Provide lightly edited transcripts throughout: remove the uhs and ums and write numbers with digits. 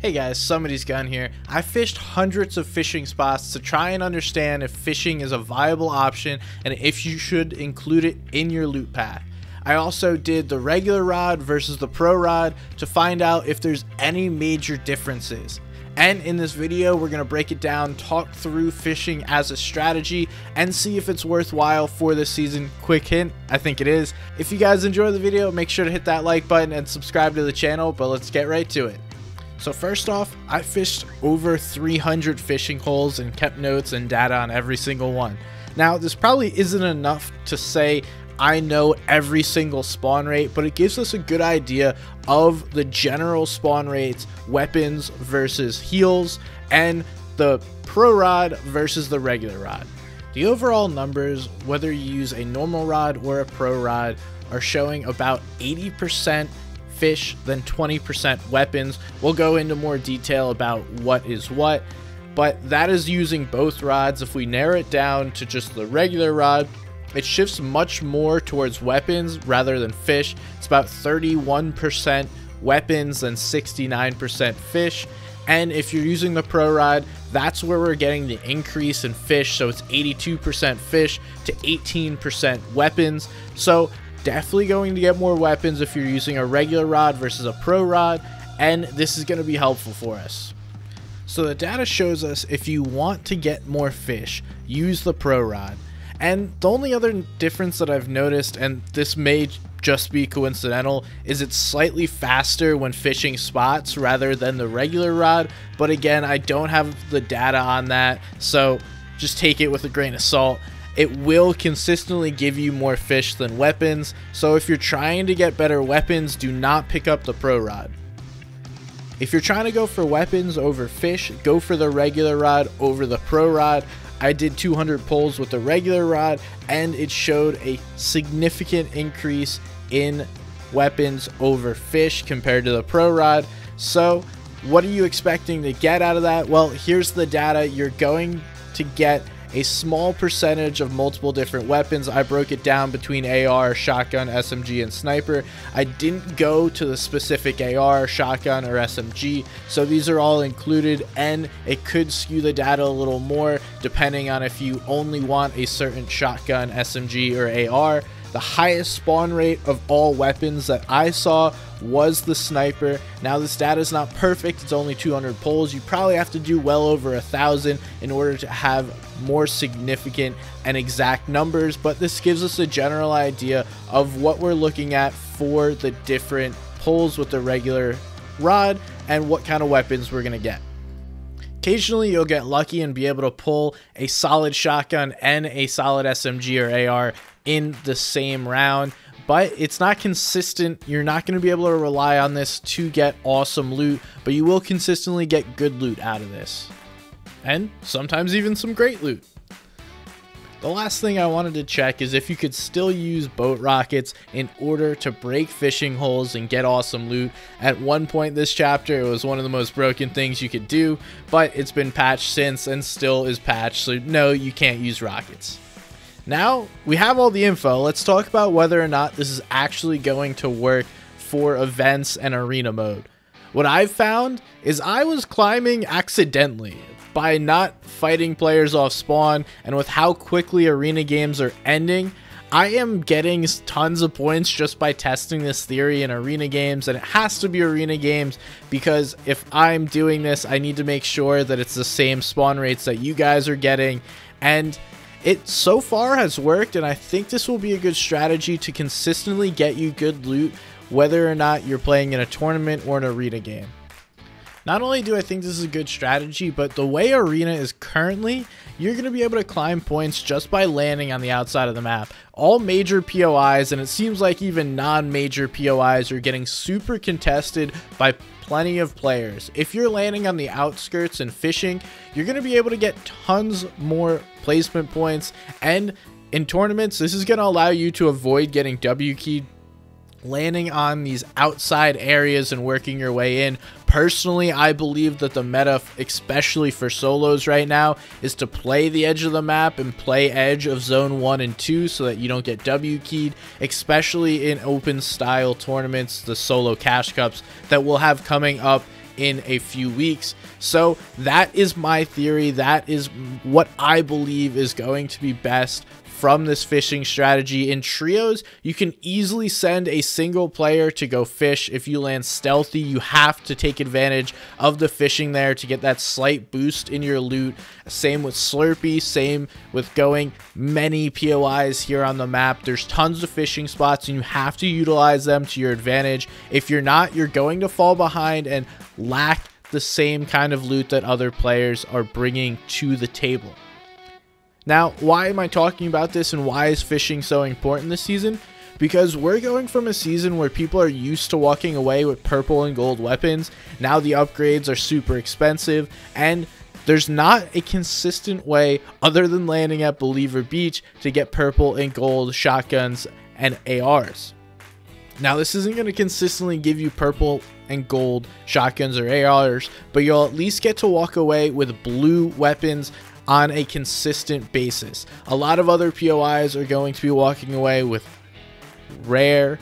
Hey guys, Somebody's Gun here. I fished hundreds of fishing spots to try and understand if fishing is a viable option and if you should include it in your loot path. I also did the regular rod versus the pro rod to find out if there's any major differences. And in this video, we're going to break it down, talk through fishing as a strategy, and see if it's worthwhile for this season. Quick hint, I think it is. If you guys enjoy the video, make sure to hit that like button and subscribe to the channel, but let's get right to it. So first off, I fished over 300 fishing holes and kept notes and data on every single one. Now, this probably isn't enough to say I know every single spawn rate, but it gives us a good idea of the general spawn rates, weapons versus heals, and the pro rod versus the regular rod. The overall numbers, whether you use a normal rod or a pro rod, are showing about 80% fish, then 20% weapons. We'll go into more detail about what is what, but that is using both rods. If we narrow it down to just the regular rod, it shifts much more towards weapons rather than fish. It's about 31% weapons and 69% fish. And if you're using the pro rod, that's where we're getting the increase in fish. So it's 82% fish to 18% weapons. So definitely going to get more weapons if you're using a regular rod versus a pro rod, and this is going to be helpful for us. So the data shows us if you want to get more fish, use the pro rod. And the only other difference that I've noticed, and this may just be coincidental, is it's slightly faster when fishing spots rather than the regular rod. But again, I don't have the data on that, so just take it with a grain of salt. It will consistently give you more fish than weapons, so if you're trying to get better weapons, do not pick up the pro rod. If you're trying to go for weapons over fish, go for the regular rod over the pro rod. I did 200 pulls with the regular rod, and it showed a significant increase in weapons over fish compared to the pro rod. So what are you expecting to get out of that? Well, here's the data. You're going to get a small percentage of multiple different weapons. I broke it down between AR, shotgun, SMG, and sniper. I didn't go to the specific AR, shotgun, or SMG, so these are all included, and it could skew the data a little more depending on if you only want a certain shotgun, SMG, or AR. The highest spawn rate of all weapons that I saw was the sniper. Now this data is not perfect, it's only 200 pulls. You probably have to do well over 1,000 in order to have more significant and exact numbers, but this gives us a general idea of what we're looking at for the different pulls with the regular rod and what kind of weapons we're going to get. Occasionally you'll get lucky and be able to pull a solid shotgun and a solid SMG or AR in the same round, but it's not consistent. You're not going to be able to rely on this to get awesome loot, but you will consistently get good loot out of this, and sometimes even some great loot. The last thing I wanted to check is if you could still use boat rockets in order to break fishing holes and get awesome loot. At one point this chapter, it was one of the most broken things you could do, but it's been patched since and still is patched, so no, you can't use rockets. Now we have all the info. Let's talk about whether or not this is actually going to work for events and arena mode. What I've found is I was climbing accidentally by not fighting players off spawn, and with how quickly arena games are ending, I am getting tons of points just by testing this theory in arena games, and it has to be arena games because if I'm doing this, I need to make sure that it's the same spawn rates that you guys are getting, and it so far has worked, and I think this will be a good strategy to consistently get you good loot whether or not you're playing in a tournament or an arena game. Not only do I think this is a good strategy, but the way arena is currently, you're going to be able to climb points just by landing on the outside of the map. All major POIs, and it seems like even non-major POIs, are getting super contested by plenty of players. If you're landing on the outskirts and fishing, you're going to be able to get tons more placement points, and in tournaments, this is going to allow you to avoid getting W keyed landing on these outside areas and working your way in. Personally, I believe that the meta, especially for solos right now, is to play the edge of the map and play edge of zone 1 and 2 so that you don't get W keyed, especially in open style tournaments, the solo cash cups that we'll have coming up in a few weeks. So that is my theory. That is what I believe is going to be best from this fishing strategy. In trios, you can easily send a single player to go fish. If you land stealthy, you have to take advantage of the fishing there to get that slight boost in your loot. Same with Slurpee, same with going many POIs here on the map. There's tons of fishing spots and you have to utilize them to your advantage. If you're not, you're going to fall behind and lack the same kind of loot that other players are bringing to the table. Now, why am I talking about this and why is fishing so important this season? Because we're going from a season where people are used to walking away with purple and gold weapons. Now the upgrades are super expensive and there's not a consistent way other than landing at Believer Beach to get purple and gold shotguns and ARs. Now this isn't going to consistently give you purple and gold shotguns or ARs, but you'll at least get to walk away with blue weapons on a consistent basis. A lot of other POIs are going to be walking away with rare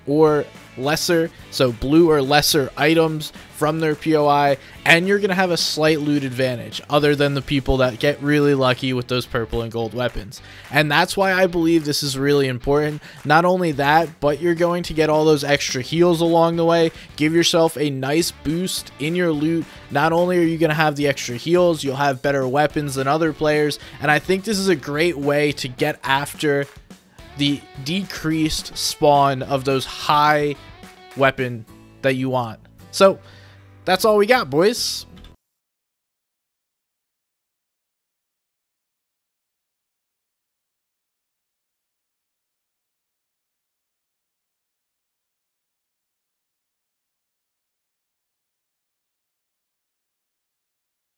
or lesser, so blue or lesser items from their POI, and you're going to have a slight loot advantage other than the people that get really lucky with those purple and gold weapons. And that's why I believe this is really important. Not only that, but you're going to get all those extra heals along the way. Give yourself a nice boost in your loot. Not only are you going to have the extra heals, you'll have better weapons than other players, and I think this is a great way to get after the decreased spawn of those high weapon that you want. So that's all we got, boys.